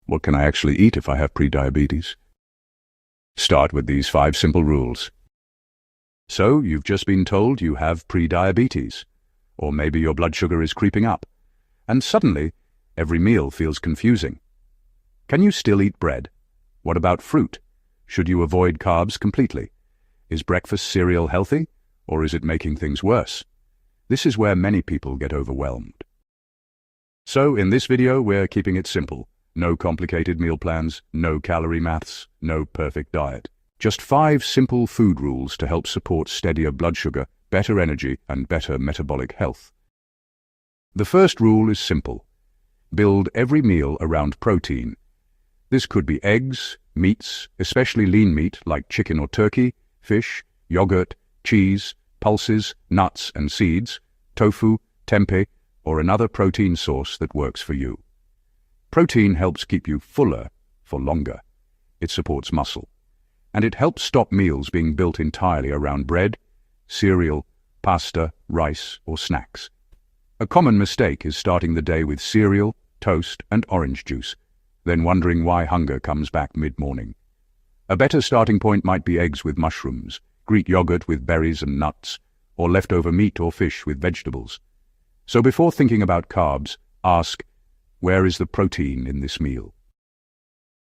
What can I actually eat if I have prediabetes? Start with these 5 simple rules. So, you've just been told you have prediabetes, or maybe your blood sugar is creeping up, and suddenly, every meal feels confusing. Can you still eat bread? What about fruit? Should you avoid carbs completely? Is breakfast cereal healthy, or is it making things worse? This is where many people get overwhelmed. So, in this video, we're keeping it simple. No complicated meal plans, no calorie maths, no perfect diet. Just 5 simple food rules to help support steadier blood sugar, better energy, and better metabolic health. The first rule is simple. Build every meal around protein. This could be eggs, meats, especially lean meat like chicken or turkey, fish, yogurt, cheese, pulses, nuts and seeds, tofu, tempeh, or another protein source that works for you. Protein helps keep you fuller for longer. It supports muscle. And it helps stop meals being built entirely around bread, cereal, pasta, rice, or snacks. A common mistake is starting the day with cereal, toast, and orange juice, then wondering why hunger comes back mid-morning. A better starting point might be eggs with mushrooms, Greek yogurt with berries and nuts, or leftover meat or fish with vegetables. So before thinking about carbs, ask, where is the protein in this meal?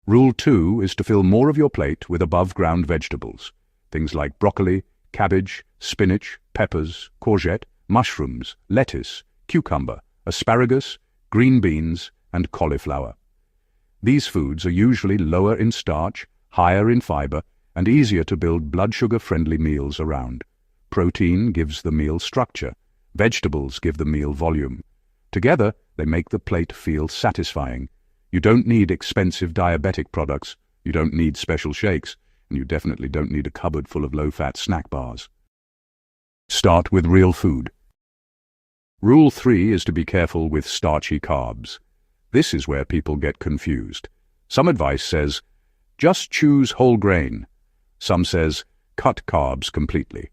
Rule 2 is to fill more of your plate with above-ground vegetables, things like broccoli, cabbage, spinach, peppers, courgette, mushrooms, lettuce, cucumber, asparagus, green beans, and cauliflower. These foods are usually lower in starch, higher in fiber, and easier to build blood sugar-friendly meals around. Protein gives the meal structure. Vegetables give the meal volume. Together, they make the plate feel satisfying. You don't need expensive diabetic products, you don't need special shakes, and you definitely don't need a cupboard full of low-fat snack bars. Start with real food. Rule 3 is to be careful with starchy carbs. This is where people get confused. Some advice says, just choose whole grain. Some says, cut carbs completely.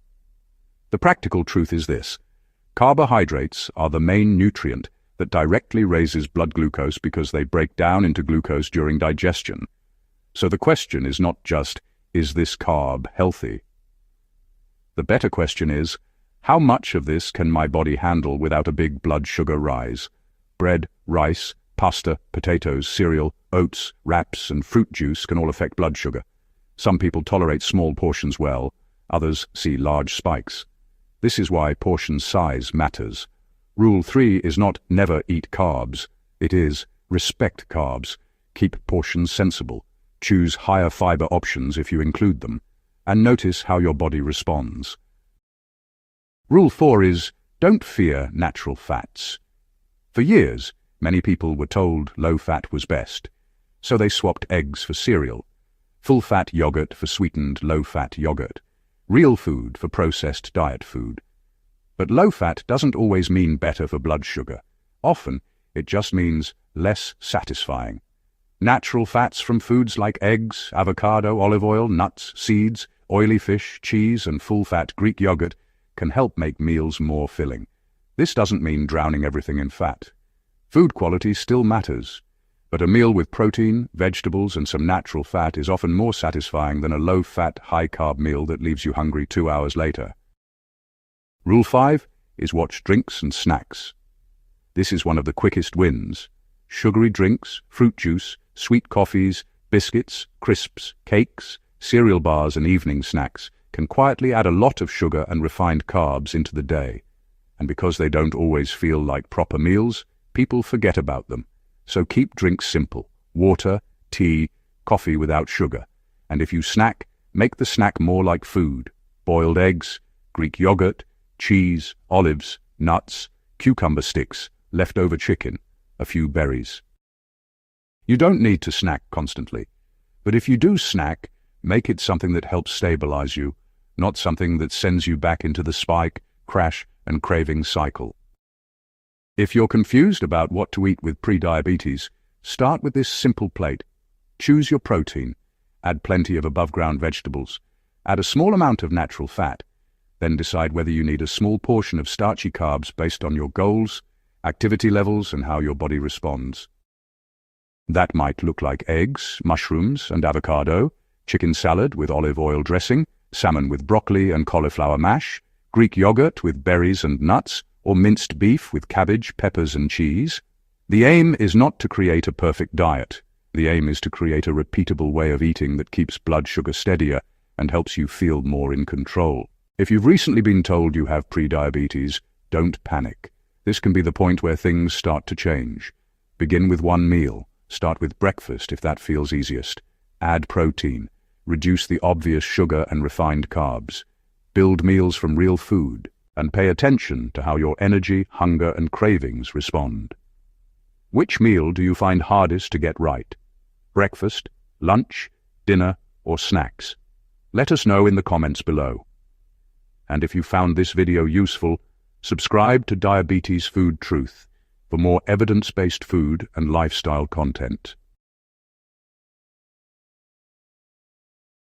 The practical truth is this. Carbohydrates are the main nutrient that directly raises blood glucose because they break down into glucose during digestion. So the question is not just, is this carb healthy? The better question is, how much of this can my body handle without a big blood sugar rise? Bread, rice, pasta, potatoes, cereal, oats, wraps, and fruit juice can all affect blood sugar. Some people tolerate small portions well, others see large spikes. This is why portion size matters. Rule 3 is not never eat carbs. It is respect carbs. Keep portions sensible. Choose higher fiber options if you include them. And notice how your body responds. Rule 4 is don't fear natural fats. For years, many people were told low fat was best. So they swapped eggs for cereal, full-fat yogurt for sweetened low-fat yogurt, real food for processed diet food. But low-fat doesn't always mean better for blood sugar. Often, it just means less satisfying. Natural fats from foods like eggs, avocado, olive oil, nuts, seeds, oily fish, cheese, and full-fat Greek yogurt can help make meals more filling. This doesn't mean drowning everything in fat. Food quality still matters, but a meal with protein, vegetables, and some natural fat is often more satisfying than a low-fat, high-carb meal that leaves you hungry 2 hours later. Rule 5 is watch drinks and snacks. This is one of the quickest wins. Sugary drinks, fruit juice, sweet coffees, biscuits, crisps, cakes, cereal bars, and evening snacks can quietly add a lot of sugar and refined carbs into the day. And because they don't always feel like proper meals, people forget about them. So keep drinks simple. Water, tea, coffee without sugar. And if you snack, make the snack more like food. Boiled eggs, Greek yogurt, cheese, olives, nuts, cucumber sticks, leftover chicken, a few berries. You don't need to snack constantly, but if you do snack, make it something that helps stabilize you, not something that sends you back into the spike, crash, and craving cycle. If you're confused about what to eat with prediabetes, start with this simple plate. Choose your protein, add plenty of above-ground vegetables, add a small amount of natural fat, then decide whether you need a small portion of starchy carbs based on your goals, activity levels, and how your body responds. That might look like eggs, mushrooms and avocado, chicken salad with olive oil dressing, salmon with broccoli and cauliflower mash, Greek yogurt with berries and nuts, or minced beef with cabbage, peppers and cheese. The aim is not to create a perfect diet. The aim is to create a repeatable way of eating that keeps blood sugar steadier and helps you feel more in control. If you've recently been told you have prediabetes, don't panic. This can be the point where things start to change. Begin with one meal. Start with breakfast if that feels easiest. Add protein. Reduce the obvious sugar and refined carbs. Build meals from real food. And pay attention to how your energy, hunger and cravings respond. Which meal do you find hardest to get right? Breakfast, lunch, dinner, or snacks? Let us know in the comments below. And if you found this video useful, subscribe to Diabetes Food Truth for more evidence-based food and lifestyle content.